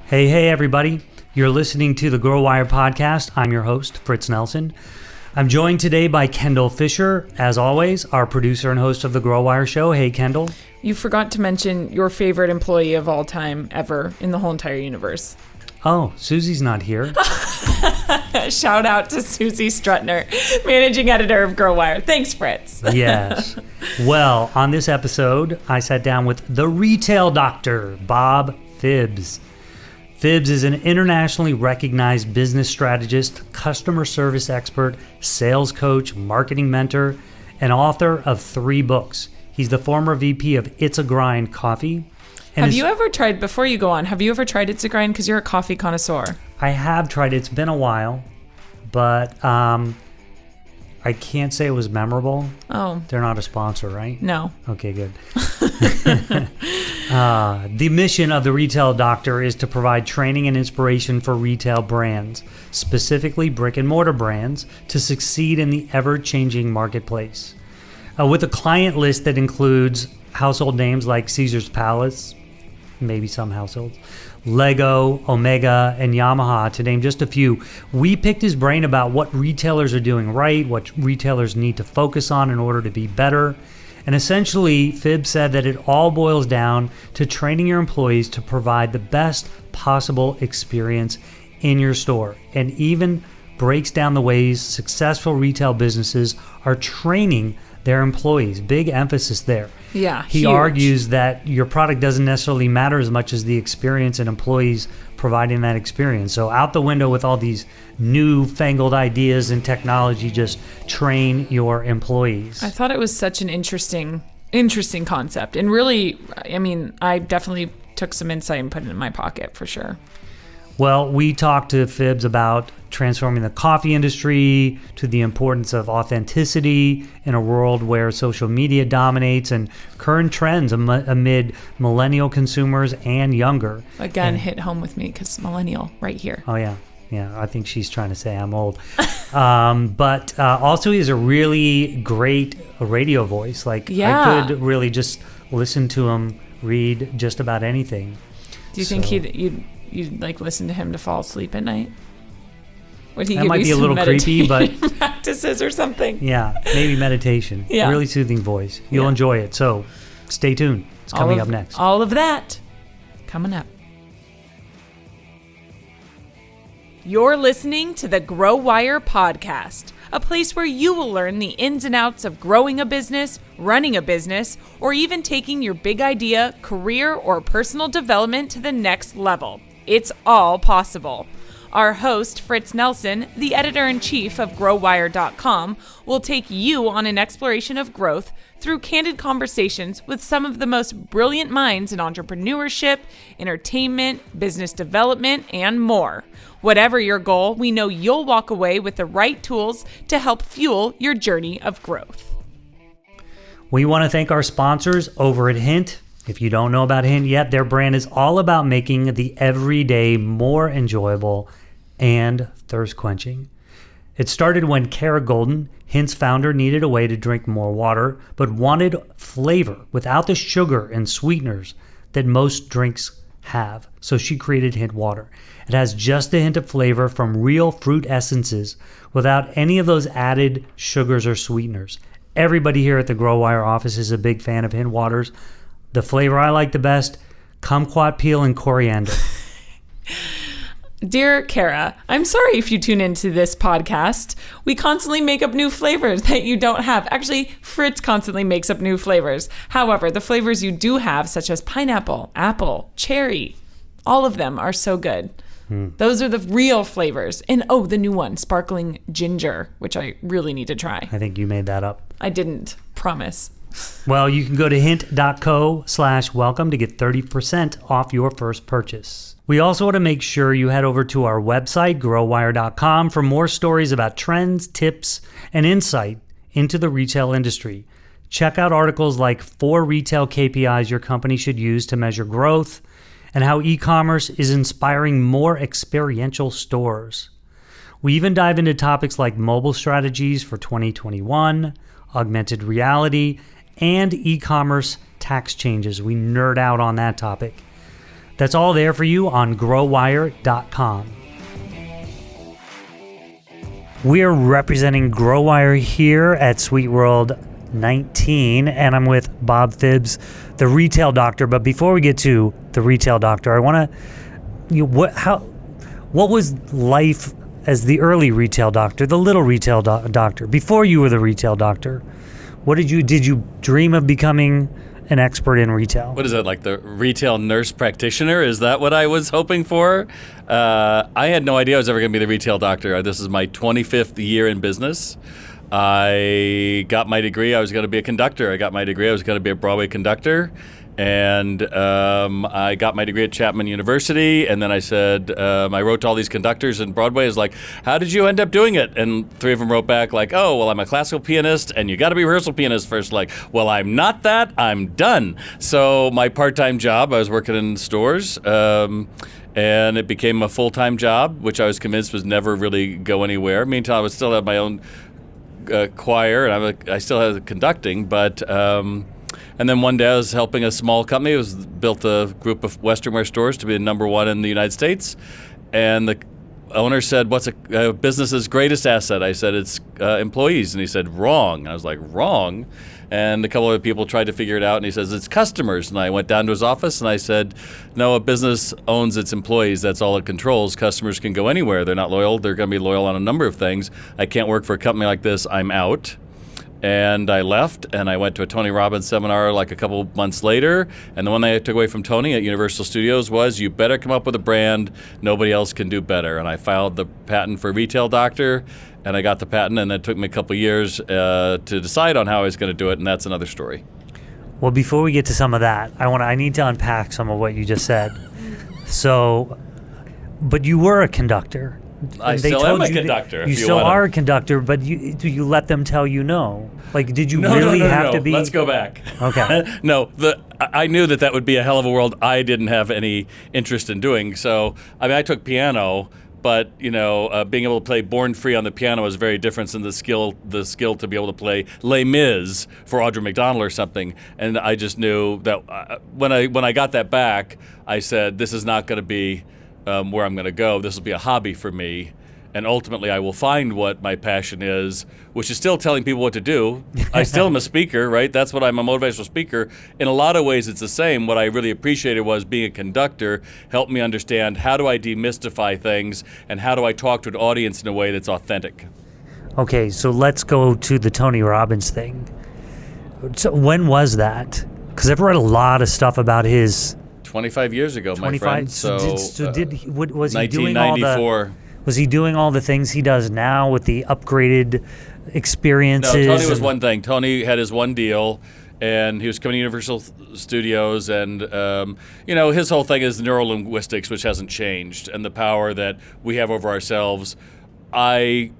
Hey, everybody. You're listening to the Grow Wire podcast. I'm your host, Fritz Nelson. I'm joined today by Kendall Fisher, as always, our producer and host of the Grow Wire show. Hey, Kendall. You forgot to mention your favorite employee of all time ever in the whole entire universe. Oh, Susie's not here. Shout out to Susie Strutner, managing editor of Grow Wire. Thanks, Fritz. Yes. Well, on this episode, I sat down with the retail doctor, Bob Phibbs. Phibbs is an internationally recognized business strategist, customer service expert, sales coach, marketing mentor, and author of 3 books. He's the former VP of It's a Grind Coffee. Have you ever tried, before you go on, have you ever tried It's a Grind? Because you're a coffee connoisseur. I have tried it. It's been a while, but I can't say it was memorable. Oh. They're not a sponsor, right? No. Okay, good. The mission of the Retail Doctor is to provide training and inspiration for retail brands, specifically brick and mortar brands, to succeed in the ever-changing marketplace. With a client list that includes household names like Caesar's Palace, maybe some households, Lego, Omega, and Yamaha, to name just a few. We picked his brain about what retailers are doing right, what retailers need to focus on in order to be better. And essentially, Phibbs said that it all boils down to training your employees to provide the best possible experience in your store, and even breaks down the ways successful retail businesses are training their employees. Big emphasis there. Yeah, He huge. argues that your product doesn't necessarily matter as much as the experience and employees providing that experience. So out the window with all these newfangled ideas and technology, just train your employees. I thought it was such an interesting concept. And really, I mean, I definitely took some insight and put it in my pocket for sure. Well, we talked to Phibbs about transforming the coffee industry, to the importance of authenticity in a world where social media dominates, and current trends amid millennial consumers and younger. Again, hit home with me because millennial right here. Oh, yeah. Yeah, I think she's trying to say I'm old. But also he has a really great radio voice. Like, Yeah. I could really just listen to him read just about anything. Do you think you'd like listen to him to fall asleep at night? Would he That give might you be a some little creepy, but practices or something? yeah, maybe meditation. Yeah. Really soothing voice. You'll Yeah. enjoy it. So stay tuned. It's coming up next. All of that coming up. You're listening to the Grow Wire podcast, a place where you will learn the ins and outs of growing a business, running a business, or even taking your big idea, career, or personal development to the next level. It's all possible. Our host, Fritz Nelson, the editor-in-chief of GrowWire.com, will take you on an exploration of growth through candid conversations with some of the most brilliant minds in entrepreneurship, entertainment, business development, and more. Whatever your goal, we know you'll walk away with the right tools to help fuel your journey of growth. We want to thank our sponsors over at Hint. If you don't know about Hint yet, their brand is all about making the everyday more enjoyable and thirst-quenching. It started when Kara Golden, Hint's founder, needed a way to drink more water, but wanted flavor without the sugar and sweeteners that most drinks have. So she created Hint Water. It has just a hint of flavor from real fruit essences without any of those added sugars or sweeteners. Everybody here at the Grow Wire office is a big fan of Hint Waters. The flavor I like the best, kumquat peel and coriander. Dear Kara, I'm sorry if you tune into this podcast. We constantly make up new flavors that you don't have. Actually, Fritz constantly makes up new flavors. However, the flavors you do have, such as pineapple, apple, cherry, all of them are so good. Those are the real flavors. And the new one, sparkling ginger, which I really need to try. I think you made that up. I didn't, promise. Well, you can go to hint.co/welcome to get 30% off your first purchase. We also want to make sure you head over to our website, growwire.com, for more stories about trends, tips, and insight into the retail industry. Check out articles like 4 retail KPIs your company should use to measure growth, and how e-commerce is inspiring more experiential stores. We even dive into topics like mobile strategies for 2021, augmented reality, and e-commerce tax changes. We nerd out on that topic. That's all there for you on growwire.com. We're representing GrowWire here at Sweet World 19, and I'm with Bob Phibbs, the retail doctor. But before we get to the retail doctor, I want to, what was life as the early retail doctor, the little retail doctor, before you were the retail doctor? Did you dream of becoming an expert in retail? What is that, like the retail nurse practitioner? Is that what I was hoping for? I had no idea I was ever going to be the retail doctor. This is my 25th year in business. I got my degree. I was going to be a conductor. I got my degree. I was going to be a Broadway conductor. And I got my degree at Chapman University, and then I said, I wrote to all these conductors in Broadway. I was like, how did you end up doing it? And 3 of them wrote back like, oh, well, I'm a classical pianist, and you got to be a rehearsal pianist first. Like, well, I'm not that. I'm done. So my part-time job, I was working in stores, and it became a full-time job, which I was convinced was never really go anywhere. Meantime, I would still have my own choir, and I still had conducting, but... And then one day I was helping a small company. It was built a group of Western wear stores to be the number one in the United States. And the owner said, what's a business's greatest asset? I said, it's employees. And he said, wrong. And I was like, wrong? And a couple other people tried to figure it out. And he says, it's customers. And I went down to his office and I said, no, a business owns its employees. That's all it controls. Customers can go anywhere. They're not loyal. They're going to be loyal on a number of things. I can't work for a company like this. I'm out. And I left, and I went to a Tony Robbins seminar like a couple months later. And the one that I took away from Tony at Universal Studios was, you better come up with a brand nobody else can do better. And I filed the patent for Retail Doctor, and I got the patent, and it took me a couple years to decide on how I was going to do it, and that's another story. Well, before we get to some of that, I need to unpack some of what you just said. So, but you were a conductor. I still am a conductor. You still are a conductor, but do you let them tell you no? Like, did you really have to be? Let's go back. Okay. No, I knew that would be a hell of a world I didn't have any interest in doing. So, I took piano, but being able to play Born Free on the piano is very different than the skill to be able to play Les Mis for Audra McDonald or something. And I just knew that when I got that back, I said, this is not going to be where I'm going to go. This will be a hobby for me, and ultimately I will find what my passion is, which is still telling people what to do. I still am a speaker, right? That's what I'm, a motivational speaker. In a lot of ways it's the same. What I really appreciated was being a conductor helped me understand, how do I demystify things, and how do I talk to an audience in a way that's authentic. Okay, so let's go to the Tony Robbins thing. So when was that? Because I've read a lot of stuff about his... 25 years ago, my friend. Was he doing 1994. Was he doing all the things he does now with the upgraded experiences? No, Tony was one thing. Tony had his one deal, and he was coming to Universal Studios, and his whole thing is neurolinguistics, which hasn't changed, and the power that we have over ourselves. I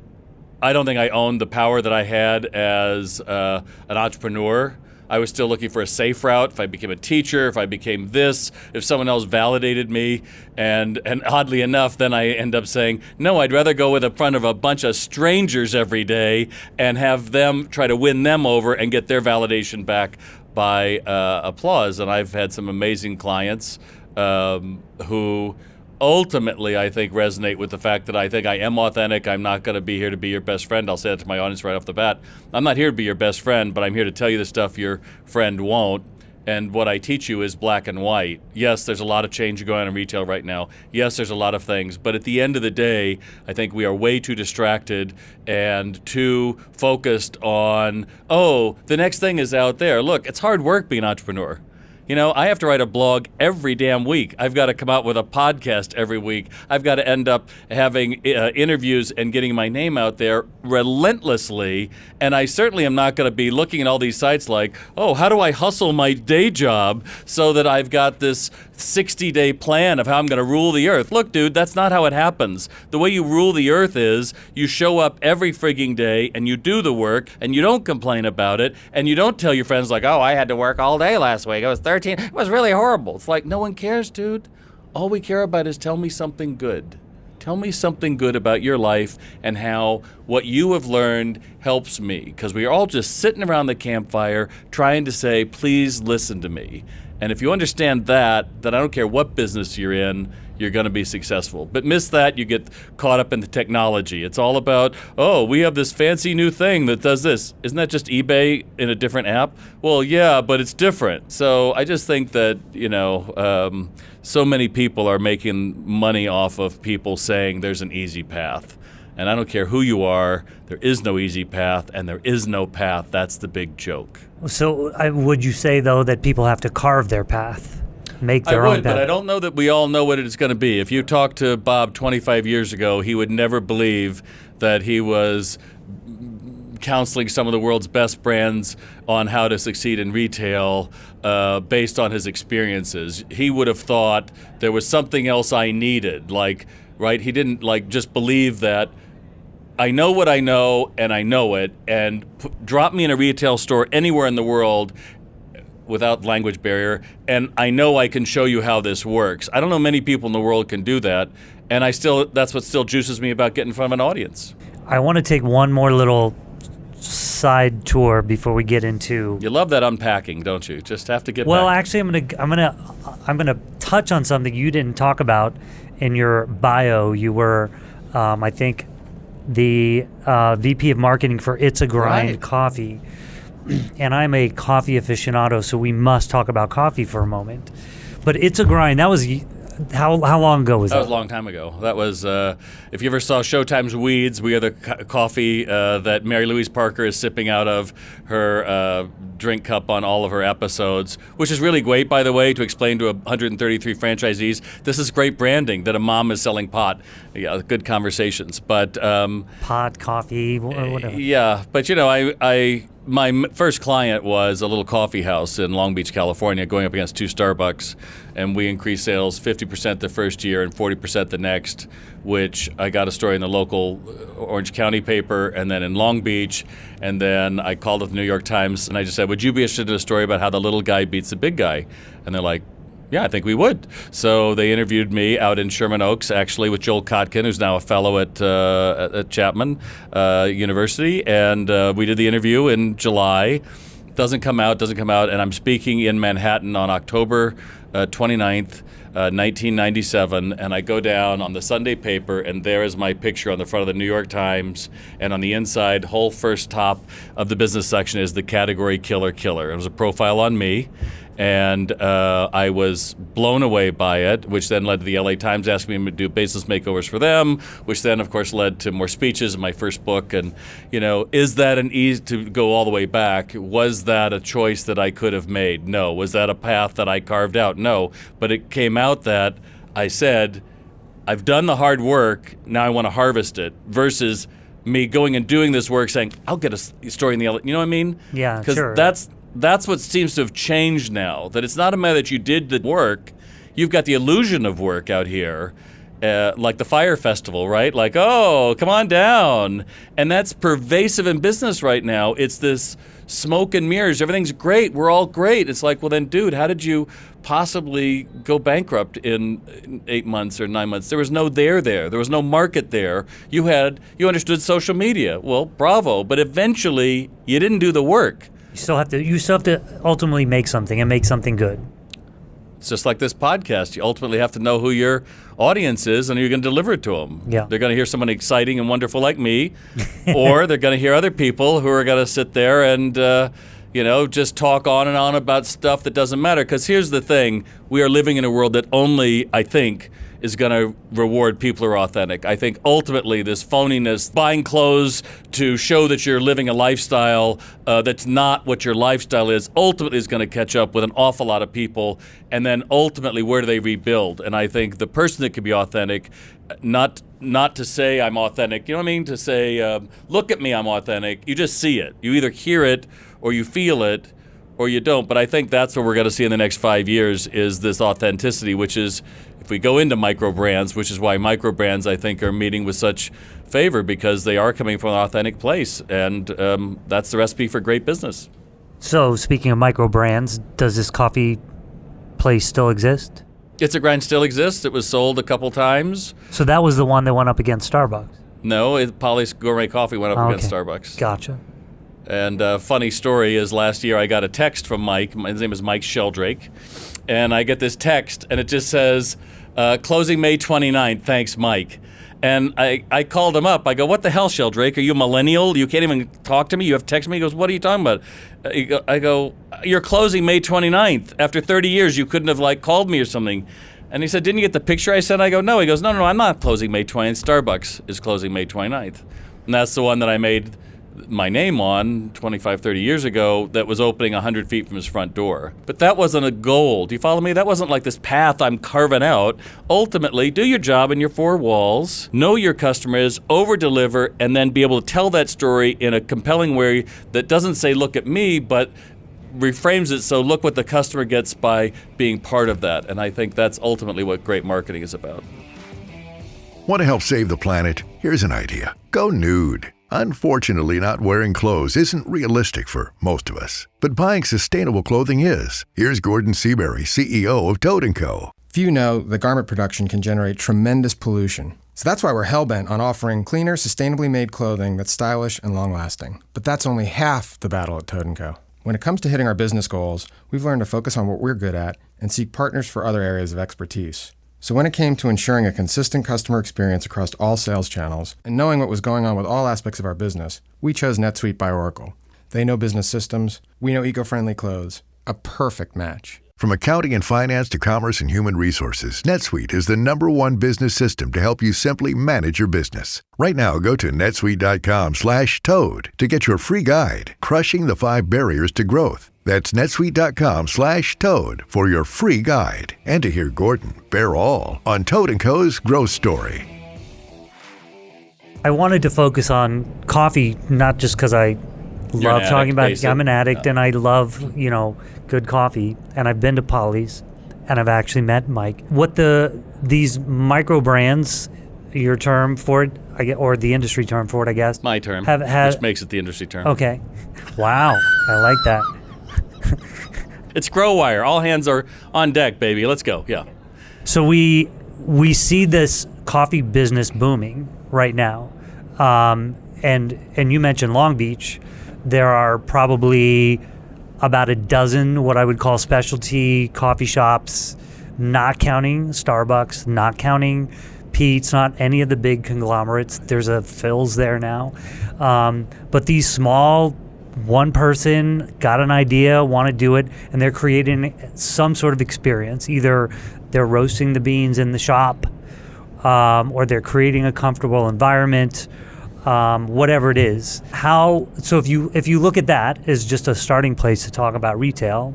don't think I owned the power that I had as an entrepreneur. I was still looking for a safe route. If I became a teacher, if I became this, if someone else validated me, and oddly enough, then I end up saying, no, I'd rather go in front of a bunch of strangers every day and have them try to win them over and get their validation back by applause. And I've had some amazing clients who ultimately, I think, resonate with the fact that I think I am authentic. I'm not going to be here to be your best friend. I'll say that to my audience right off the bat. I'm not here to be your best friend, but I'm here to tell you the stuff your friend won't. And what I teach you is black and white. Yes, there's a lot of change going on in retail right now. Yes, there's a lot of things. But at the end of the day, I think we are way too distracted and too focused on, the next thing is out there. Look, it's hard work being an entrepreneur. I have to write a blog every damn week. I've got to come out with a podcast every week. I've got to end up having interviews and getting my name out there relentlessly. And I certainly am not going to be looking at all these sites like, how do I hustle my day job so that I've got this 60-day plan of how I'm going to rule the earth. Look, dude, that's not how it happens. The way you rule the earth is you show up every frigging day and you do the work and you don't complain about it and you don't tell your friends like, I had to work all day last week. It was 13. It was really horrible. It's like, no one cares, dude. All we care about is tell me something good. Tell me something good about your life and how what you have learned helps me. Because we are all just sitting around the campfire trying to say, please listen to me. And if you understand that, then I don't care what business you're in, you're going to be successful. But miss that, you get caught up in the technology. It's all about, oh, we have this fancy new thing that does this. Isn't that just eBay in a different app? Well, yeah, but it's different. So I just think that, so many people are making money off of people saying there's an easy path. And I don't care who you are, there is no easy path, and there is no path. That's the big joke. So would you say, though, that people have to carve their path, make their own path? But I don't know that we all know what it's going to be. If you talked to Bob 25 years ago, he would never believe that he was counseling some of the world's best brands on how to succeed in retail based on his experiences. He would have thought there was something else I needed, right? He didn't just believe that I know what I know and I know it, and drop me in a retail store anywhere in the world without language barrier, and I know I can show you how this works. I don't know many people in the world can do that, and that's what still juices me about getting in front of an audience. I want to take one more little side tour before we get into. You love that unpacking, don't you? Just have to get Well, back. actually, I'm gonna touch on something you didn't talk about in your bio. You were, I think, the VP of marketing for It's a Grind Right. Coffee, and I'm a coffee aficionado, so we must talk about coffee for a moment. But It's a Grind. That was how long ago was that? That was a long time ago. That was, if you ever saw Showtime's Weeds, we are the coffee that Mary Louise Parker is sipping out of her drink cup on all of her episodes, which is really great, by the way, to explain to 133 franchisees. This is great branding that a mom is selling pot. Yeah, good conversations. But Pot, coffee, whatever. yeah, but my first client was a little coffee house in Long Beach, California, going up against 2 Starbucks, and we increased sales 50% the first year and 40% the next, which I got a story in the local Orange County paper and then in Long Beach, and then I called up the New York Times and I just said, would you be interested in a story about how the little guy beats the big guy? And they're like, yeah, I think we would. So they interviewed me out in Sherman Oaks, actually, with Joel Kotkin, who's now a fellow at Chapman University. And we did the interview in July. Doesn't come out, and I'm speaking in Manhattan on October 29th, 1997, and I go down on the Sunday paper, and there is my picture on the front of the New York Times, and on the inside, whole first top of the business section is the category killer. It was a profile on me, and I was blown away by it, which then led to the LA Times asking me to do business makeovers for them, which then, of course, led to more speeches in my first book. And, is that an easy to go all the way back? Was that a choice that I could have made? No. Was that a path that I carved out? No. But it came out that I said, I've done the hard work, now I want to harvest it, versus me going and doing this work saying, I'll get a story in the LA. You know what I mean? Yeah, sure. Because that's what seems to have changed now, that it's not a matter that you did the work. You've got the illusion of work out here, like the Fire Festival, right? Like, oh, come on down. And that's pervasive in business right now. It's this smoke and mirrors. Everything's great. We're all great. It's like, well, then, dude, how did you possibly go bankrupt in 8 months or 9 months? There was no there. There was no market there. You understood social media. Well, bravo. But eventually, you didn't do the work. You still have to ultimately make something and make something good. It's just like this podcast. You ultimately have to know who your audience is and you're going to deliver it to them. Yeah. They're going to hear someone exciting and wonderful like me, or they're going to hear other people who are going to sit there and, just talk on and on about stuff that doesn't matter. Because here's the thing. We are living in a world that only, I think, is going to reward people who are authentic. I think ultimately this phoniness, buying clothes to show that you're living a lifestyle that's not what your lifestyle is, ultimately is going to catch up with an awful lot of people. And then ultimately, where do they rebuild? And I think the person that can be authentic, not to say I'm authentic, you know what I mean? To say, look at me, I'm authentic. You just see it. You either hear it or you feel it or you don't. But I think that's what we're going to see in the next 5 years is this authenticity, which is, if we go into micro brands, which is why micro brands, I think, are meeting with such favor because they are coming from an authentic place. And that's the recipe for great business. So speaking of micro brands, does this coffee place still exist? It's a Grind still exists. It was sold a couple times. So that was the one that went up against Starbucks? No, Polly's Gourmet Coffee went up against Starbucks. Gotcha. And funny story is last year I got a text from Mike. His name is Mike Sheldrake. And I get this text, and it just says, closing May 29th, thanks, Mike. And I called him up. I go, what the hell, Sheldrake? Are you a millennial? You can't even talk to me? You have text me? He goes, what are you talking about? I go, you're closing May 29th. After 30 years, you couldn't have, called me or something. And he said, didn't you get the picture I sent? I go, no. He goes, no, I'm not closing May 29th. Starbucks is closing May 29th. And that's the one that I made my name on 25, 30 years ago that was opening 100 feet from his front door. But that wasn't a goal. Do you follow me? That wasn't like this path I'm carving out. Ultimately, do your job in your four walls, know your customers, over-deliver, and then be able to tell that story in a compelling way that doesn't say, look at me, but reframes it so look what the customer gets by being part of that. And I think that's ultimately what great marketing is about. Want to help save the planet? Here's an idea. Go nude. Unfortunately, not wearing clothes isn't realistic for most of us, but buying sustainable clothing is. Here's Gordon Seabury, CEO of Toad & Co. Few know that garment production can generate tremendous pollution. So that's why we're hellbent on offering cleaner, sustainably made clothing that's stylish and long-lasting. But that's only half the battle at Toad & Co. When it comes to hitting our business goals, we've learned to focus on what we're good at and seek partners for other areas of expertise. So when it came to ensuring a consistent customer experience across all sales channels and knowing what was going on with all aspects of our business, we chose NetSuite by Oracle. They know business systems, we know eco-friendly clothes. A perfect match. From accounting and finance to commerce and human resources, NetSuite is the #1 business system to help you simply manage your business. Right now, go to netsuite.com/toad to get your free guide, Crushing the 5 Barriers to Growth. That's netsuite.com/toad for your free guide and to hear Gordon bear all on Toad & Co.'s growth story. I wanted to focus on coffee, not just because I love talking about it. I'm an addict and I love, good coffee. And I've been to Polly's and I've actually met Mike. What these micro brands, your term for it, or the industry term for it, I guess. My term, which makes it the industry term. Okay. Wow. I like that. It's Grow Wire. All hands are on deck, baby. Let's go. Yeah. So we see this coffee business booming right now. And you mentioned Long Beach. There are probably about a dozen what I would call specialty coffee shops, not counting Starbucks, not counting Pete's, not any of the big conglomerates. There's a Phibbs there now. But these small, one person got an idea, want to do it, and they're creating some sort of experience. Either they're roasting the beans in the shop, or they're creating a comfortable environment, whatever it is. So if you look at that as just a starting place to talk about retail,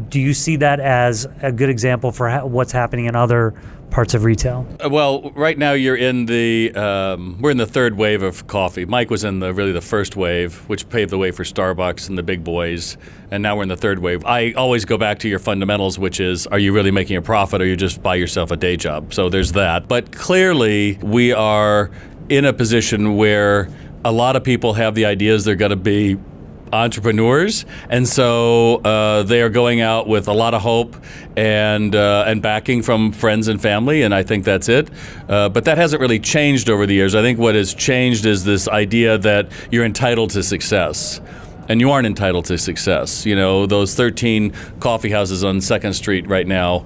do you see that as a good example for what's happening in other parts of retail? Well, right now you're in we're in the third wave of coffee. Mike was in the first wave, which paved the way for Starbucks and the big boys, and now we're in the third wave. I always go back to your fundamentals, which is, are you really making a profit or you just buy yourself a day job? So there's that. But clearly we are in a position where a lot of people have the ideas they're going to be entrepreneurs, and so they are going out with a lot of hope and backing from friends and family, and I think that's it. But that hasn't really changed over the years. I think what has changed is this idea that you're entitled to success. And you aren't entitled to success. Those 13 coffee houses on 2nd Street right now,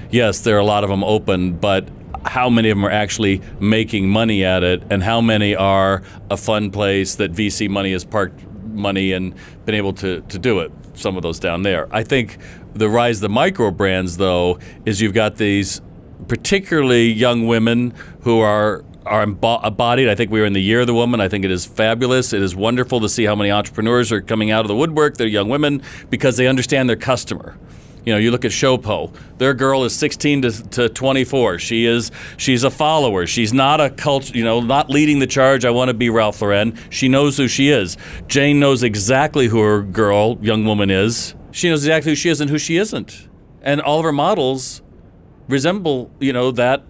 yes, there are a lot of them open, but how many of them are actually making money at it, and how many are a fun place that VC money has parked money and been able to do it? Some of those down there. I think the rise of the micro brands, though, is you've got these particularly young women who are embodied. I think we are in the year of the woman. I think it is fabulous. It is wonderful to see how many entrepreneurs are coming out of the woodwork. They're young women because they understand their customer. You look at Showpo. Their girl is 16 to 24. She's a follower. She's not a cult. Not leading the charge. I want to be Ralph Lauren. She knows who she is. Jane knows exactly who her young woman is. She knows exactly who she is and who she isn't. And all of her models resemble, that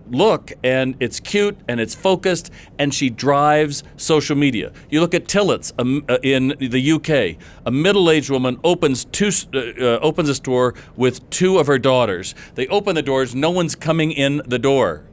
look, and it's cute and it's focused, and she drives social media. You look at Tillot's in the UK. A middle-aged woman opens a store with 2 of her daughters. They open the doors. No one's coming in the door.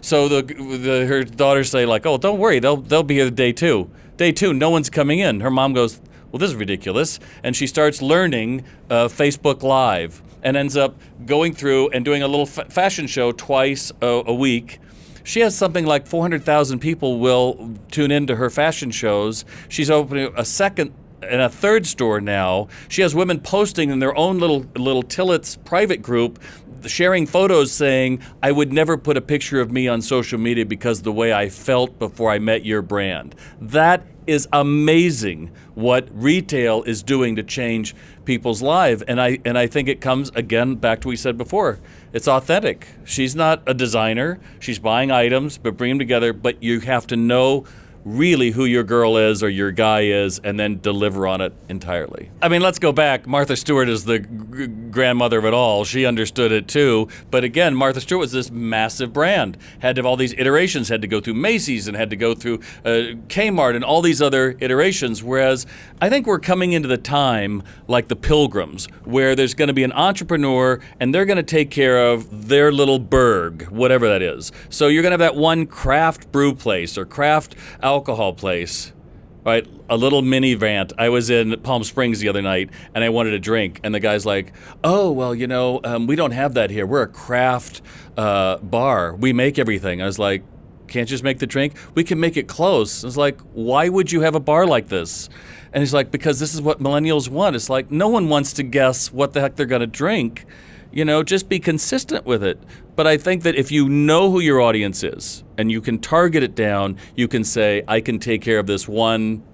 So her daughters say, oh, don't worry, they'll be here day 2. Day 2, no one's coming in. Her mom goes, well, this is ridiculous. And she starts learning Facebook Live and ends up going through and doing a little fashion show twice a week. She has something like 400,000 people will tune into her fashion shows. She's opening a second and a third store now. She has women posting in their own little Tillot's private group, sharing photos saying, I would never put a picture of me on social media because the way I felt before I met your brand. That is amazing what retail is doing to change people's lives. And I think it comes, again, back to what we said before. It's authentic. She's not a designer. She's buying items, but bring them together. But you have to know really who your girl is or your guy is and then deliver on it entirely. I mean, let's go back. Martha Stewart is the grandmother of it all. She understood it too. But again, Martha Stewart was this massive brand. Had to have all these iterations, had to go through Macy's and had to go through Kmart and all these other iterations. Whereas I think we're coming into the time like the Pilgrims, where there's going to be an entrepreneur and they're going to take care of their little burg, whatever that is. So you're going to have that one craft brew place or craft alcohol place, right? A little mini rant. I was in Palm Springs the other night and I wanted a drink, and the guy's like, oh, well, we don't have that here. We're a craft bar. We make everything. I was like, can't you just make the drink? We can make it close. I was like, why would you have a bar like this? And he's like, because this is what millennials want. It's like, no one wants to guess what the heck they're going to drink. Just be consistent with it. But I think that if you know who your audience is and you can target it down, you can say, I can take care of this one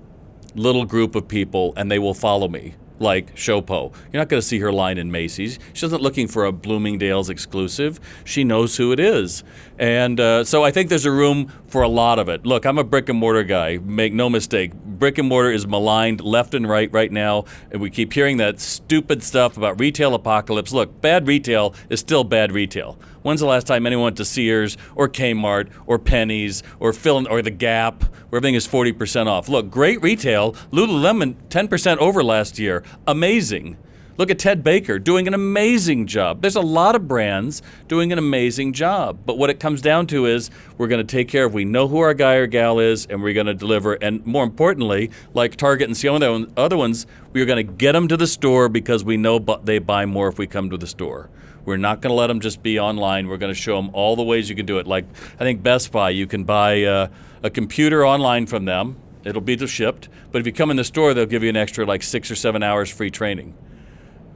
little group of people and they will follow me. Like Shopo. You're not going to see her line in Macy's. She's not looking for a Bloomingdale's exclusive. She knows who it is. And so I think there's a room for a lot of it. Look, I'm a brick and mortar guy. Make no mistake. Brick and mortar is maligned left and right now. And we keep hearing that stupid stuff about retail apocalypse. Look, bad retail is still bad retail. When's the last time anyone went to Sears or Kmart or Penny's or the Gap where everything is 40% off? Look, great retail. Lululemon, 10% over last year. Amazing. Look at Ted Baker doing an amazing job. There's a lot of brands doing an amazing job. But what it comes down to is we're going to take care of, we know who our guy or gal is, and we're going to deliver. And more importantly, like Target and some other ones, we're going to get them to the store because we know they buy more if we come to the store. We're not going to let them just be online. We're going to show them all the ways you can do it. Like, I think Best Buy, you can buy a computer online from them. It'll be shipped. But if you come in the store, they'll give you an extra 6 or 7 hours free training.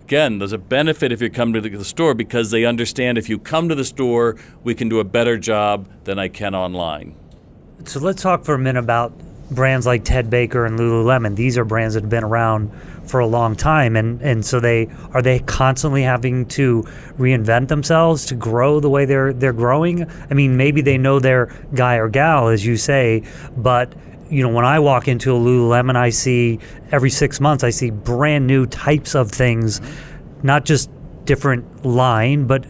Again, there's a benefit if you come to the store because they understand if you come to the store, we can do a better job than I can online. So let's talk for a minute about brands like Ted Baker and Lululemon. These are brands that have been around for a long time, and so are they constantly having to reinvent themselves to grow the way they're growing? I mean, maybe they know their guy or gal, as you say, but when I walk into a Lululemon, I see every 6 months I see brand new types of things, not just different line, but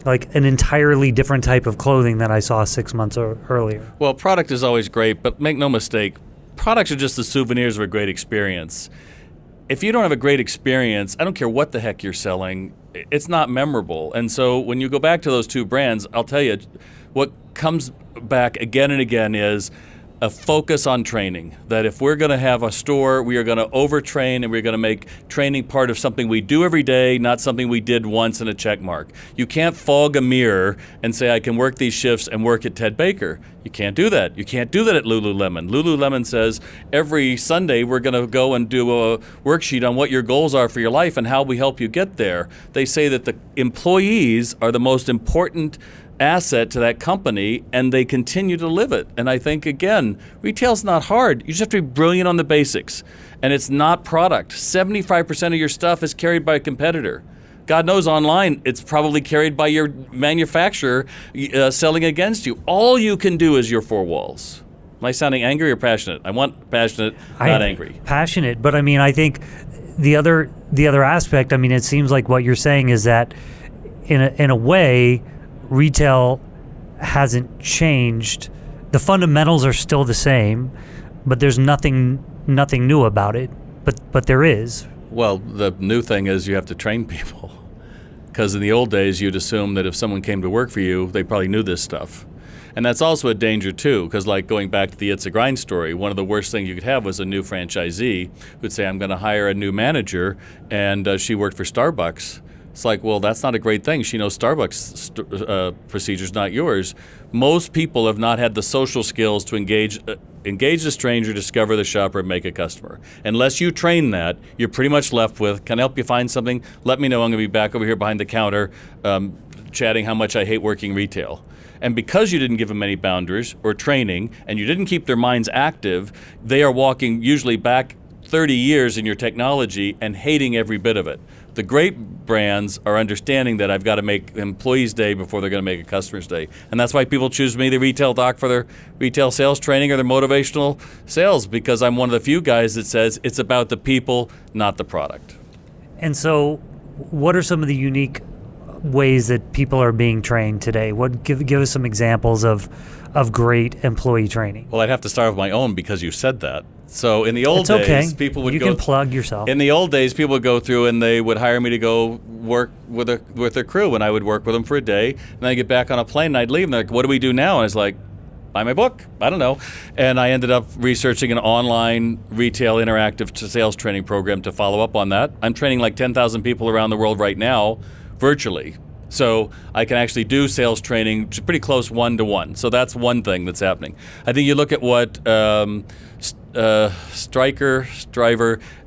like an entirely different type of clothing than I saw 6 months earlier. Well, product is always great, but make no mistake, products are just the souvenirs of a great experience. If you don't have a great experience, I don't care what the heck you're selling, it's not memorable. And so when you go back to those two brands, I'll tell you, what comes back again and again is a focus on training. That if we're going to have a store, we are going to overtrain and we're going to make training part of something we do every day, not something we did once in a check mark. You can't fog a mirror and say, I can work these shifts and work at Ted Baker. You can't do that. You can't do that at Lululemon. Lululemon says every Sunday we're going to go and do a worksheet on what your goals are for your life and how we help you get there. They say that the employees are the most important asset to that company, and they continue to live it. And I think, again, retail's not hard. You just have to be brilliant on the basics. And it's not product. 75% of your stuff is carried by a competitor. God knows online, it's probably carried by your manufacturer selling against you. All you can do is your four walls. Am I sounding angry or passionate? I want passionate, not angry. Passionate, but I mean, I think the other aspect, I mean, it seems like what you're saying is that in a way, retail hasn't changed. The fundamentals are still the same, but there's nothing new about it. But there is. Well, the new thing is you have to train people. Because in the old days, you'd assume that if someone came to work for you, they probably knew this stuff. And that's also a danger too, because like going back to the It's a Grind story, one of the worst things you could have was a new franchisee who'd say, I'm going to hire a new manager, and she worked for Starbucks. It's like, well, that's not a great thing. She knows Starbucks procedures, not yours. Most people have not had the social skills to engage the stranger, discover the shopper, and make a customer. Unless you train that, you're pretty much left with, can I help you find something? Let me know. I'm going to be back over here behind the counter chatting how much I hate working retail. And because you didn't give them any boundaries or training, and you didn't keep their minds active, they are walking usually back 30 years in your technology and hating every bit of it. The great brands are understanding that I've got to make employees' day before they're going to make a customer's day. And that's why people choose me, the retail doc, for their retail sales training or their motivational sales, because I'm one of the few guys that says it's about the people, not the product. And so what are some of the unique ways that people are being trained today? Give us some examples of great employee training. Well, I'd have to start with my own because you said that. So in the old days, people would you can plug yourself. In the old days, people would go through and they would hire me to go work with their crew, and I would work with them for a day, and then I'd get back on a plane and I'd leave, and they're like, what do we do now? And I was like, buy my book. I don't know. And I ended up researching an online retail interactive sales training program to follow up on that. I'm training like 10,000 people around the world right now, virtually. So I can actually do sales training pretty close one-to-one. So that's one thing that's happening. I think you look at what Striver,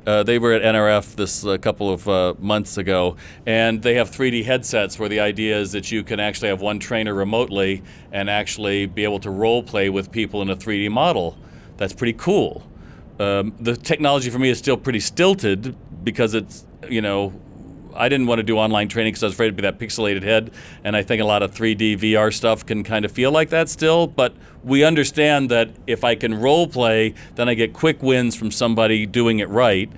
they were at NRF this a couple of months ago, and they have 3D headsets where the idea is that you can actually have one trainer remotely and actually be able to role play with people in a 3D model. That's pretty cool. The technology for me is still pretty stilted because it's, I didn't want to do online training because I was afraid to be that pixelated head, and I think a lot of 3D VR stuff can kind of feel like that still, but we understand that if I can role play, then I get quick wins from somebody doing it right.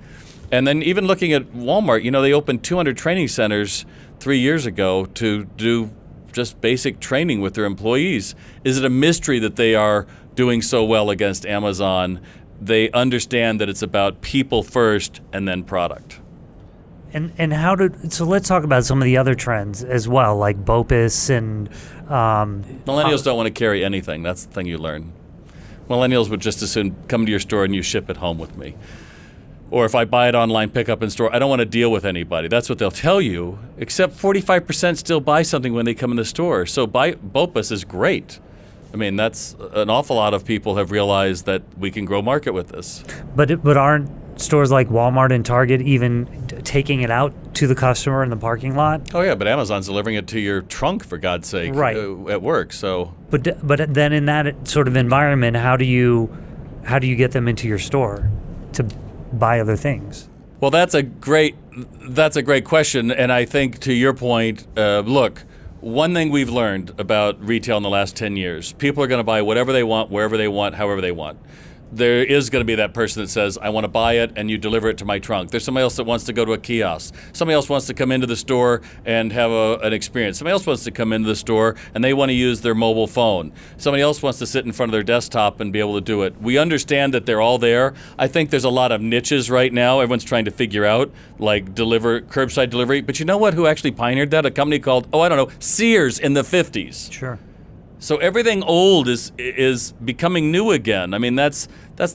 And then even looking at Walmart, they opened 200 training centers 3 years ago to do just basic training with their employees. Is it a mystery that they are doing so well against Amazon? They understand that it's about people first and then product. And so let's talk about some of the other trends as well, like BOPIS and... Millennials don't want to carry anything. That's the thing you learn. Millennials would just as soon come to your store and you ship it home with me. Or if I buy it online, pick up in store, I don't want to deal with anybody. That's what they'll tell you, except 45% still buy something when they come in the store. So BOPIS is great. I mean, that's an awful lot of people have realized that we can grow market with this. But aren't stores like Walmart and Target even taking it out to the customer in the parking lot? Oh yeah, but Amazon's delivering it to your trunk, for God's sake, right, at work. So, but then in that sort of environment, how do you get them into your store to buy other things? Well, that's a great question, and I think to your point, look. One thing we've learned about retail in the last 10 years, people are going to buy whatever they want, wherever they want, however they want. There is going to be that person that says, I want to buy it, and you deliver it to my trunk. There's somebody else that wants to go to a kiosk. Somebody else wants to come into the store and have an experience. Somebody else wants to come into the store, and they want to use their mobile phone. Somebody else wants to sit in front of their desktop and be able to do it. We understand that they're all there. I think there's a lot of niches right now everyone's trying to figure out, like curbside delivery. But you know what? Who actually pioneered that? A company called, Sears in the 50s. Sure. So everything old is becoming new again. I mean, that's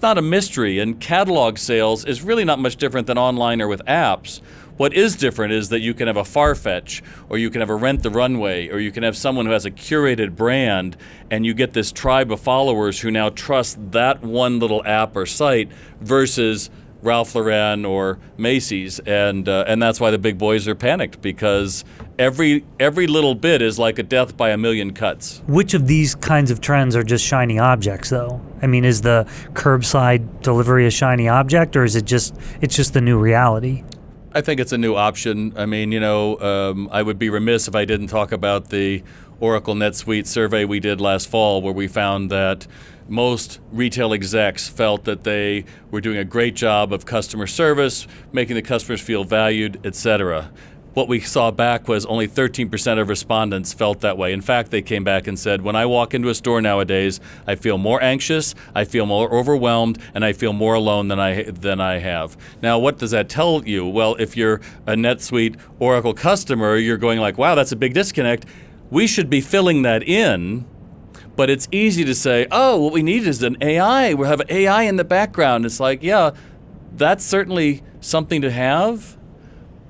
not a mystery. And catalog sales is really not much different than online or with apps. What is different is that you can have a Farfetch, or you can have a Rent the Runway, or you can have someone who has a curated brand, and you get this tribe of followers who now trust that one little app or site versus Ralph Lauren or Macy's, and that's why the big boys are panicked, because every little bit is like a death by a million cuts. Which of these kinds of trends are just shiny objects, though? I mean, is the curbside delivery a shiny object, or is it's just the new reality? I think it's a new option. I mean, I would be remiss if I didn't talk about the Oracle NetSuite survey we did last fall, where we found that most retail execs felt that they were doing a great job of customer service, making the customers feel valued, etc. What we saw back was only 13% of respondents felt that way. In fact, they came back and said, when I walk into a store nowadays, I feel more anxious, I feel more overwhelmed, and I feel more alone than I have. Now, what does that tell you? Well, if you're a NetSuite Oracle customer, you're going like, wow, that's a big disconnect. We should be filling that in. But it's easy to say, oh, what we need is an AI. We'll have AI in the background. It's like, yeah, that's certainly something to have,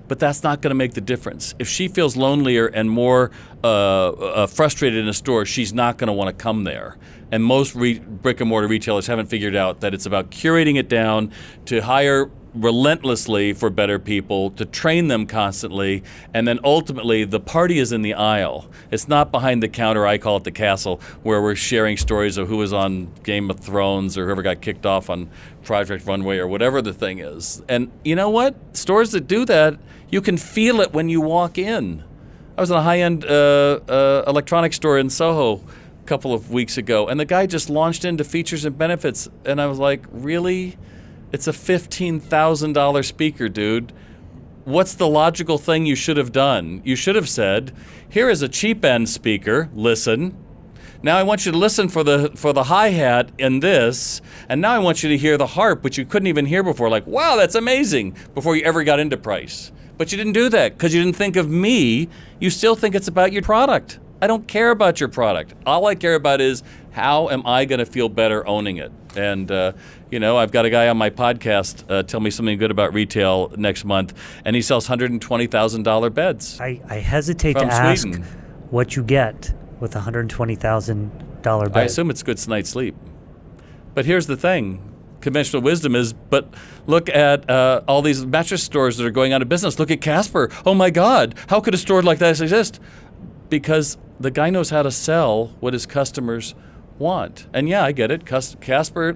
but that's not going to make the difference. If she feels lonelier and more frustrated in a store, she's not going to want to come there. And most brick and mortar retailers haven't figured out that it's about curating it down to hire relentlessly for better people, to train them constantly, and then ultimately the party is in the aisle. It's not behind the counter, I call it the castle, where we're sharing stories of who was on Game of Thrones or whoever got kicked off on Project Runway or whatever the thing is. And you know what? Stores that do that, you can feel it when you walk in. I was in a high-end electronics store in Soho a couple of weeks ago, and the guy just launched into features and benefits, and I was like, really? It's a $15,000 speaker, dude. What's the logical thing you should have done? You should have said, here is a cheap-end speaker, listen. Now I want you to listen for the hi-hat in this, and now I want you to hear the harp, which you couldn't even hear before. Like, wow, that's amazing, before you ever got into price. But you didn't do that because you didn't think of me. You still think it's about your product. I don't care about your product. All I care about is how am I going to feel better owning it? And, I've got a guy on my podcast tell me something good about retail next month, and he sells $120,000 beds. I hesitate to ask what you get with a $120,000 bed. I assume it's a good night's sleep. But here's the thing. Conventional wisdom is, but look at all these mattress stores that are going out of business. Look at Casper. Oh, my God. How could a store like that exist? Because the guy knows how to sell what his customers want. And yeah, I get it. Casper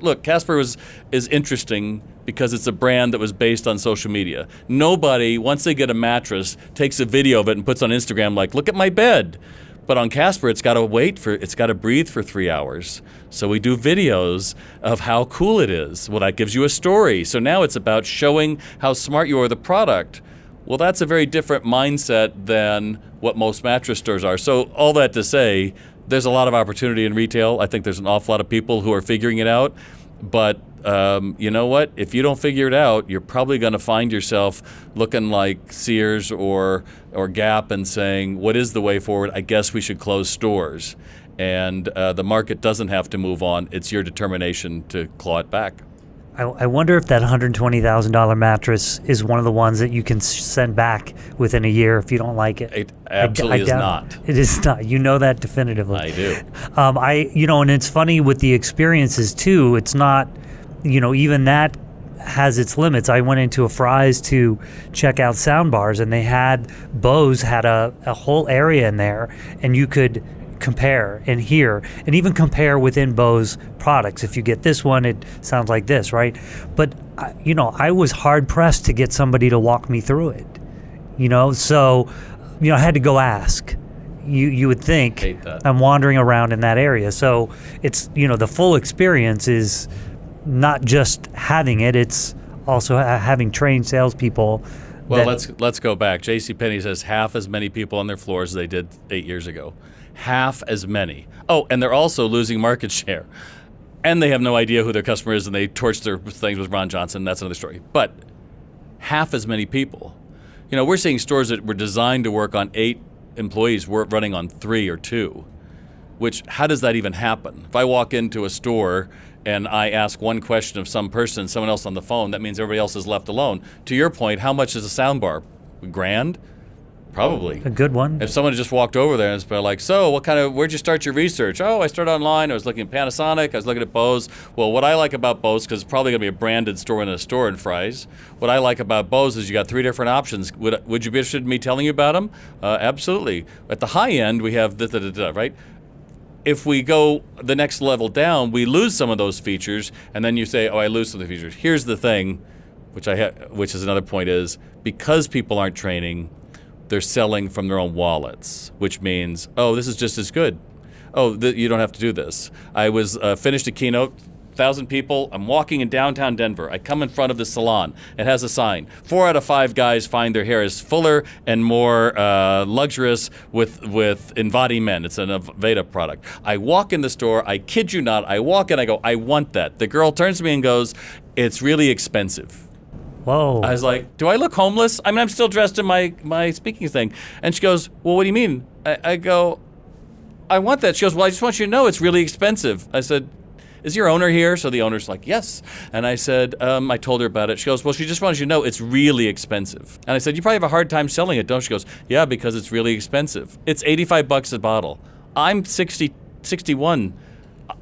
is interesting because it's a brand that was based on social media. Nobody, once they get a mattress, takes a video of it and puts on Instagram like, look at my bed. But on Casper, it's got to breathe for 3 hours. So we do videos of how cool it is. Well, that gives you a story. So now it's about showing how smart you are with the product. Well, that's a very different mindset than what most mattress stores are. So all that to say, there's a lot of opportunity in retail. I think there's an awful lot of people who are figuring it out. But you know what? If you don't figure it out, you're probably going to find yourself looking like Sears or Gap and saying, what is the way forward? I guess we should close stores. And the market doesn't have to move on. It's your determination to claw it back. I wonder if that $120,000 mattress is one of the ones that you can send back within a year if you don't like it. It absolutely is not. It is not. You know that definitively. I do. And it's funny with the experiences too. It's not, even that has its limits. I went into a Fry's to check out sound bars, and Bose had a whole area in there, and you could compare and hear and even compare within Bose products. If you get this one, it sounds like this, right? But I was hard pressed to get somebody to walk me through it, so I had to go ask. You would think I'm wandering around in that area. So it's the full experience is not just having it, it's also having trained salespeople. Well, let's go back. JCPenney says half as many people on their floors as they did 8 years ago. Half as many. Oh, and they're also losing market share. And they have no idea who their customer is, and they torch their things with Ron Johnson. That's another story. But half as many people. We're seeing stores that were designed to work on 8 employees running on 3 or 2. Which, how does that even happen? If I walk into a store and I ask one question of some person, someone else on the phone, that means everybody else is left alone. To your point, how much is a soundbar? $1,000? Probably. A good one. If someone just walked over there and was like, so where'd you start your research? Oh, I started online. I was looking at Panasonic. I was looking at Bose. Well, what I like about Bose, because it's probably going to be a branded store in a store in Fry's, what I like about Bose is you got 3 different options. Would you be interested in me telling you about them? Absolutely. At the high end, we have right? If we go the next level down, we lose some of those features, and then you say, oh, I lose some of the features. Here's the thing, which is another point, is because people aren't training, they're selling from their own wallets, which means, oh, this is just as good. Oh, you don't have to do this. I was finished a keynote, 1,000 people. I'm walking in downtown Denver. I come in front of the salon. It has a sign. 4 out of 5 guys find their hair is fuller and more luxurious with Invati Men. It's an Aveda product. I walk in the store. I kid you not. I walk in. I go, I want that. The girl turns to me and goes, it's really expensive. Whoa. I was like, do I look homeless? I mean, I'm still dressed in my speaking thing. And she goes, well, what do you mean? I go, I want that. She goes, well, I just want you to know it's really expensive. I said, is your owner here? So the owner's like, yes. And I said, I told her about it. She goes, well, she just wants you to know it's really expensive. And I said, you probably have a hard time selling it, don't you? She goes, yeah, because it's really expensive. It's $85 a bottle. I'm 61.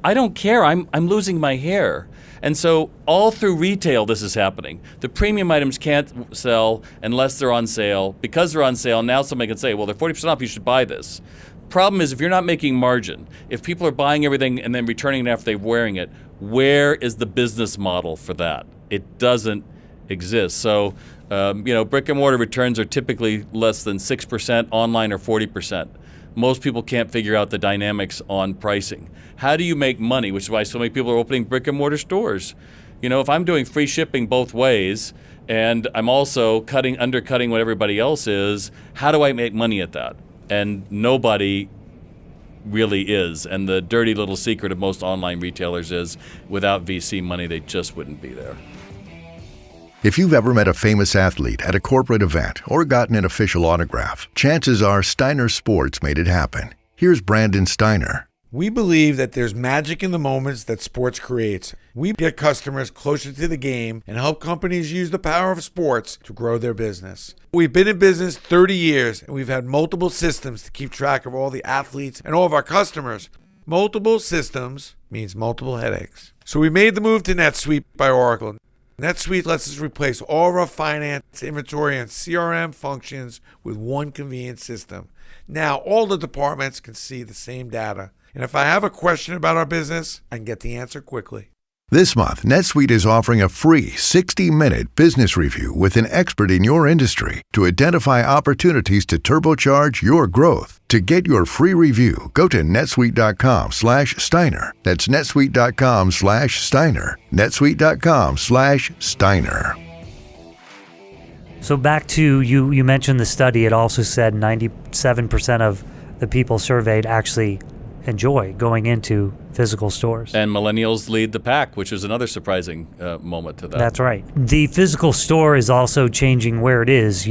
I don't care. I'm losing my hair. And so all through retail, this is happening. The premium items can't sell unless they're on sale. Because they're on sale, now somebody can say, well, they're 40% off, you should buy this. Problem is, if you're not making margin, if people are buying everything and then returning it after they're wearing it, where is the business model for that? It doesn't exist. So, brick and mortar returns are typically less than 6%, online or 40%. Most people can't figure out the dynamics on pricing. How do you make money? Which is why so many people are opening brick and mortar stores. If I'm doing free shipping both ways and I'm also undercutting what everybody else is, how do I make money at that? And nobody really is. And the dirty little secret of most online retailers is without VC money, they just wouldn't be there. If you've ever met a famous athlete at a corporate event or gotten an official autograph, chances are Steiner Sports made it happen. Here's Brandon Steiner. We believe that there's magic in the moments that sports creates. We get customers closer to the game and help companies use the power of sports to grow their business. We've been in business 30 years and we've had multiple systems to keep track of all the athletes and all of our customers. Multiple systems means multiple headaches. So we made the move to NetSuite by Oracle. NetSuite lets us replace all of our finance, inventory, and CRM functions with one convenient system. Now all the departments can see the same data. And if I have a question about our business, I can get the answer quickly. This month, NetSuite is offering a free 60-minute business review with an expert in your industry to identify opportunities to turbocharge your growth. To get your free review, go to netsuite.com/Steiner. That's netsuite.com/Steiner. netsuite.com/Steiner. So back to you mentioned the study. It also said 97% of the people surveyed actually enjoy going into physical stores. And millennials lead the pack, which is another surprising moment to that. That's right. The physical store is also changing where it is.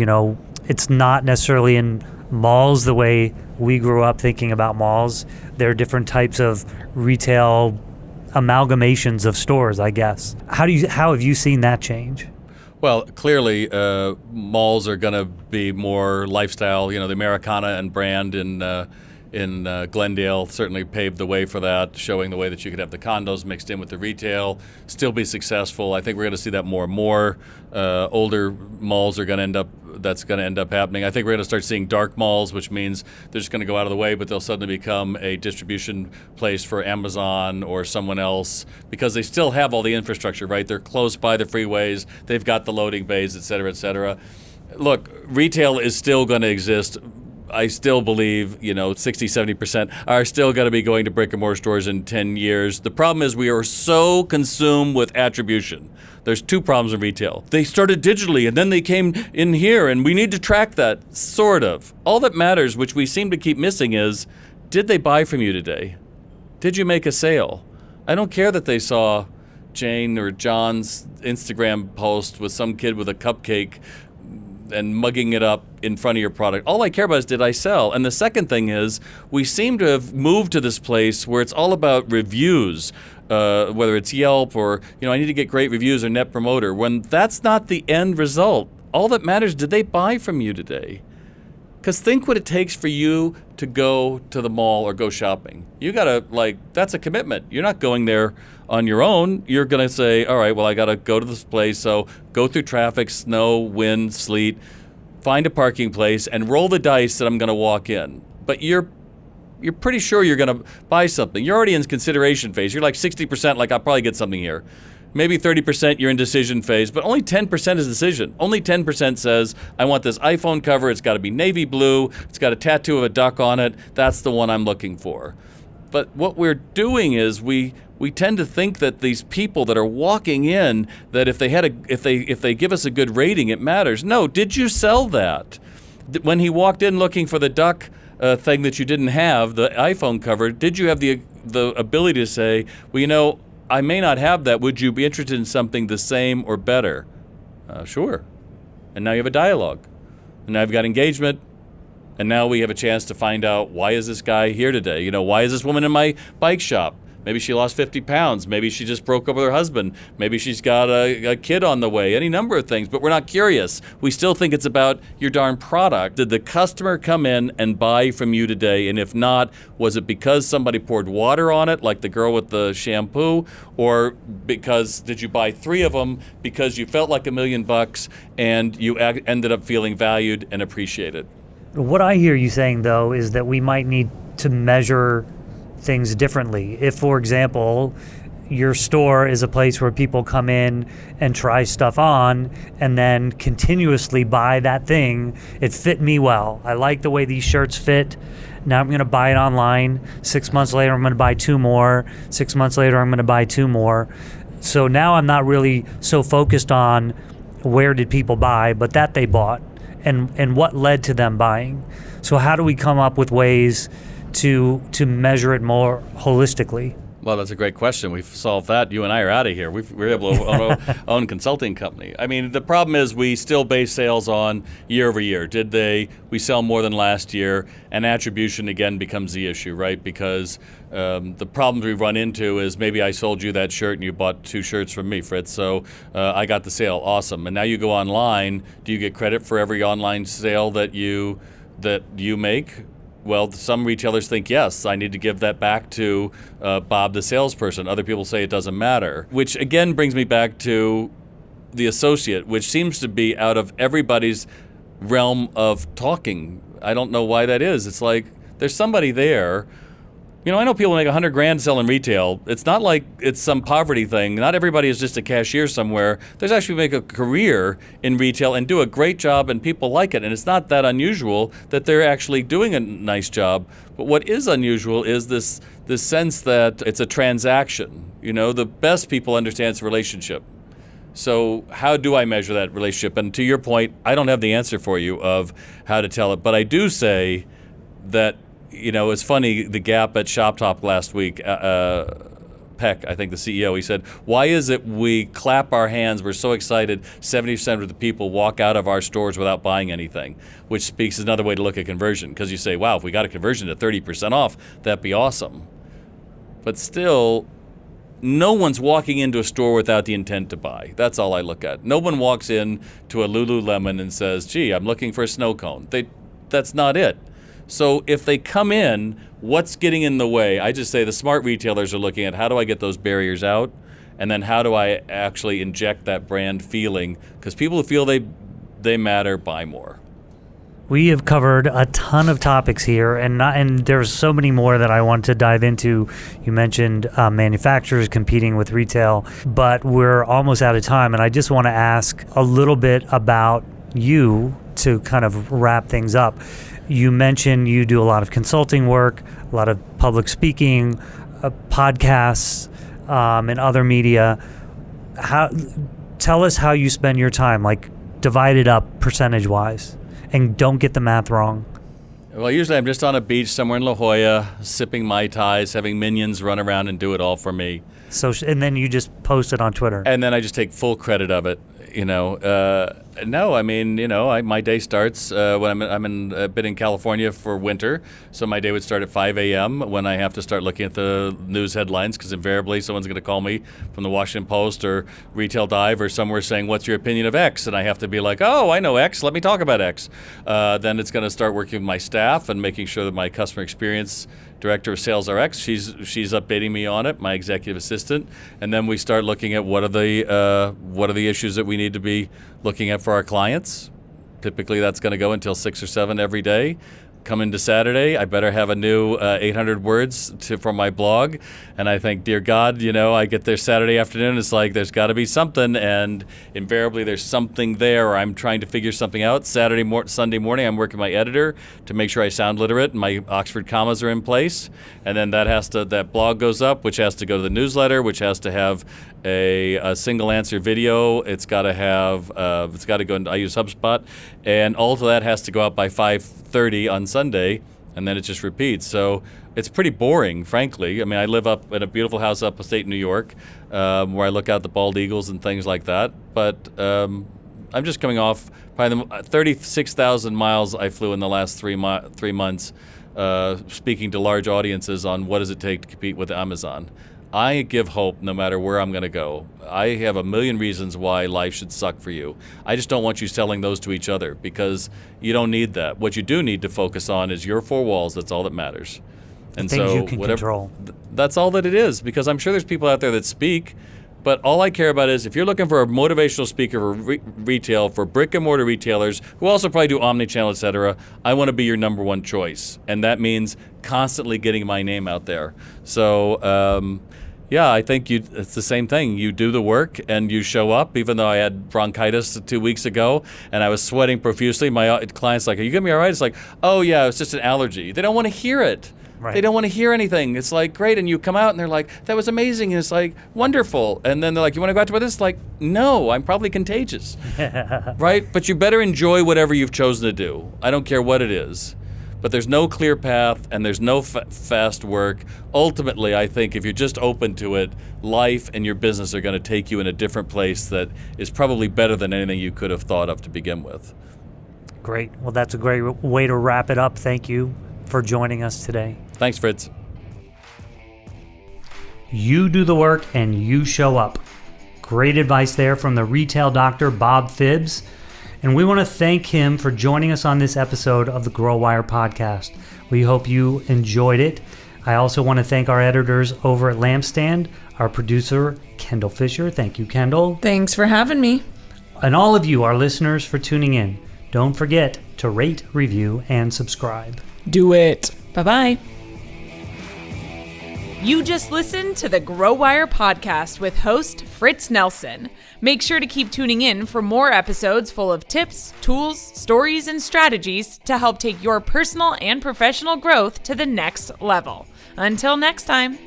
It's not necessarily in malls the way we grew up thinking about malls. There are different types of retail amalgamations of stores, I guess. How have you seen that change? Well, clearly, malls are going to be more lifestyle. The Americana and brand in Glendale certainly paved the way for that, showing the way that you could have the condos mixed in with the retail, still be successful. I think we're going to see that more and more. Older malls are going to end up happening. I think we're going to start seeing dark malls, which means they're just going to go out of the way, but they'll suddenly become a distribution place for Amazon or someone else because they still have all the infrastructure, right? They're close by the freeways, they've got the loading bays, et cetera, et cetera. Look, retail is still going to exist. I still believe, 60-70% are still going to be going to brick and mortar stores in 10 years. The problem is we are so consumed with attribution. There's two problems in retail. They started digitally and then they came in here and we need to track that, sort of. All that matters, which we seem to keep missing, is did they buy from you today? Did you make a sale? I don't care that they saw Jane or John's Instagram post with some kid with a cupcake and mugging it up in front of your product. All I care about is, did I sell? And the second thing is, we seem to have moved to this place where it's all about reviews, whether it's Yelp or, I need to get great reviews or Net Promoter, when that's not the end result. All that matters, did they buy from you today? Because think what it takes for you to go to the mall or go shopping. You gotta, that's a commitment. You're not going there on your own. You're gonna say, all right, well, I gotta go to this place, so go through traffic, snow, wind, sleet, find a parking place, and roll the dice that I'm gonna walk in. But you're pretty sure you're gonna buy something. You're already in consideration phase. You're like 60%, I'll probably get something here. Maybe 30% you're in decision phase, but only 10% is decision. Only 10% says, I want this iPhone cover, it's gotta be navy blue, it's got a tattoo of a duck on it, that's the one I'm looking for. But what we're doing is we tend to think that these people that are walking in, that if they give us a good rating, it matters. No, did you sell that? When he walked in looking for the duck thing that you didn't have, the iPhone cover, did you have the ability to say, well, I may not have that. Would you be interested in something the same or better? Sure. And now you have a dialogue. And now you've got engagement. And now we have a chance to find out, why is this guy here today? You know, why is this woman in my bike shop? Maybe she lost 50 pounds. Maybe she just broke up with her husband. Maybe she's got a kid on the way. Any number of things, but we're not curious. We still think it's about your darn product. Did the customer come in and buy from you today? And if not, was it because somebody poured water on it, like the girl with the shampoo? Or did you buy 3 of them because you felt like $1 million and you ended up feeling valued and appreciated? What I hear you saying, though, is that we might need to measure things differently. If, for example, your store is a place where people come in and try stuff on and then continuously buy that thing, it fit me well. I like the way these shirts fit. Now I'm going to buy it online. 6 months later, I'm going to buy 2 more. 6 months later, I'm going to buy 2 more. So now I'm not really so focused on where did people buy, but that they bought and what led to them buying. So how do we come up with ways to measure it more holistically? Well, that's a great question. We've solved that. You and I are out of here. We're able to own a consulting company. I mean, the problem is we still base sales on year over year. We sell more than last year? And attribution, again, becomes the issue, right? Because the problems we run into is maybe I sold you that shirt and you bought 2 shirts from me, Fritz, so I got the sale. Awesome. And now you go online. Do you get credit for every online sale that you make? Well, some retailers think, yes, I need to give that back to Bob, the salesperson. Other people say it doesn't matter, which again brings me back to the associate, which seems to be out of everybody's realm of talking. I don't know why that is. It's like there's somebody there. You know, I know people make $100,000 selling retail. It's not like it's some poverty thing. Not everybody is just a cashier somewhere. There's actually make a career in retail and do a great job, and people like it. And it's not that unusual that they're actually doing a nice job. But what is unusual is this sense that it's a transaction. You know, the best people understand it's a relationship. So how do I measure that relationship? And to your point, I don't have the answer for you of how to tell it. But I do say that, you know, it's funny, the Gap at Shop Talk last week, Peck, I think the CEO, he said, why is it we clap our hands, we're so excited, 70% of the people walk out of our stores without buying anything, which speaks another way to look at conversion, because you say, wow, if we got a conversion to 30% off, that'd be awesome. But still, no one's walking into a store without the intent to buy. That's all I look at. No one walks in to a Lululemon and says, gee, I'm looking for a snow cone. That's not it. So if they come in, what's getting in the way? I just say the smart retailers are looking at how do I get those barriers out, and then how do I actually inject that brand feeling? Because people who feel they matter buy more. We have covered a ton of topics here, and there's so many more that I want to dive into. You mentioned manufacturers competing with retail, but we're almost out of time, and I just want to ask a little bit about you to kind of wrap things up. You mentioned you do a lot of consulting work, a lot of public speaking, podcasts, and other media. Tell us how you spend your time, like divide it up percentage-wise, and don't get the math wrong. Well, usually I'm just on a beach somewhere in La Jolla, sipping Mai Tais, having minions run around and do it all for me. So, and then you just post it on Twitter. And then I just take full credit of it. You know, no, I mean, you know, my day starts when I'm in been in California for winter, so my day would start at 5 a.m. when I have to start looking at the news headlines, because invariably someone's going to call me from the Washington Post or Retail Dive or somewhere saying, what's your opinion of X? And I have to be like, oh, I know X, let me talk about X. Then it's going to start working with my staff and making sure that my customer experience director of sales RX, she's updating me on it, my executive assistant, and then we start looking at what are the issues that we need to be looking at for our clients. Typically that's going to go until 6 or 7 every day. Come into Saturday, I better have a new 800 words from my blog. And I think, dear God, you know, I get there Saturday afternoon, it's like there's got to be something, and invariably there's something there, or I'm trying to figure something out. Sunday morning, I'm working with my editor to make sure I sound literate and my Oxford commas are in place. And then that blog goes up, which has to go to the newsletter, which has to have a single answer video. It's got to go into, I use HubSpot, and all of that has to go out by 5:30 on Sunday, and then it just repeats. So it's pretty boring, frankly. I mean, I live up in a beautiful house upstate New York, where I look out the bald eagles and things like that. But I'm just coming off probably the 36,000 miles I flew in the last 3 months, speaking to large audiences on what does it take to compete with Amazon. I give hope no matter where I'm going to go. I have a million reasons why life should suck for you. I just don't want you selling those to each other because you don't need that. What you do need to focus on is your 4 walls. That's all that matters. And things so you can control. That's all that it is, because I'm sure there's people out there that speak, but all I care about is if you're looking for a motivational speaker for retail, for brick and mortar retailers who also probably do omnichannel, etc., I want to be your number one choice. And that means constantly getting my name out there. So, yeah, I think it's the same thing. You do the work and you show up, even though I had bronchitis 2 weeks ago and I was sweating profusely. My client's like, are you going to be all right? It's like, oh, yeah, it's just an allergy. They don't want to hear it. Right. They don't want to hear anything. It's like, great. And you come out and they're like, that was amazing. And it's like, wonderful. And then they're like, you want to go out to this? Like, no, I'm probably contagious. Right? But you better enjoy whatever you've chosen to do. I don't care what it is. But there's no clear path and there's no fast work. Ultimately, I think if you're just open to it, life and your business are going to take you in a different place that is probably better than anything you could have thought of to begin with. Great. Well, that's a great way to wrap it up. Thank you for joining us today. Thanks, Fritz. You do the work and you show up. Great advice there from the retail doctor, Bob Phibbs. And we want to thank him for joining us on this episode of the Grow Wire podcast. We hope you enjoyed it. I also want to thank our editors over at Lampstand, our producer, Kendall Fisher. Thank you, Kendall. Thanks for having me. And all of you, our listeners, for tuning in. Don't forget to rate, review, and subscribe. Do it. Bye-bye. You just listened to the Grow Wire podcast with host Fritz Nelson. Make sure to keep tuning in for more episodes full of tips, tools, stories, and strategies to help take your personal and professional growth to the next level. Until next time.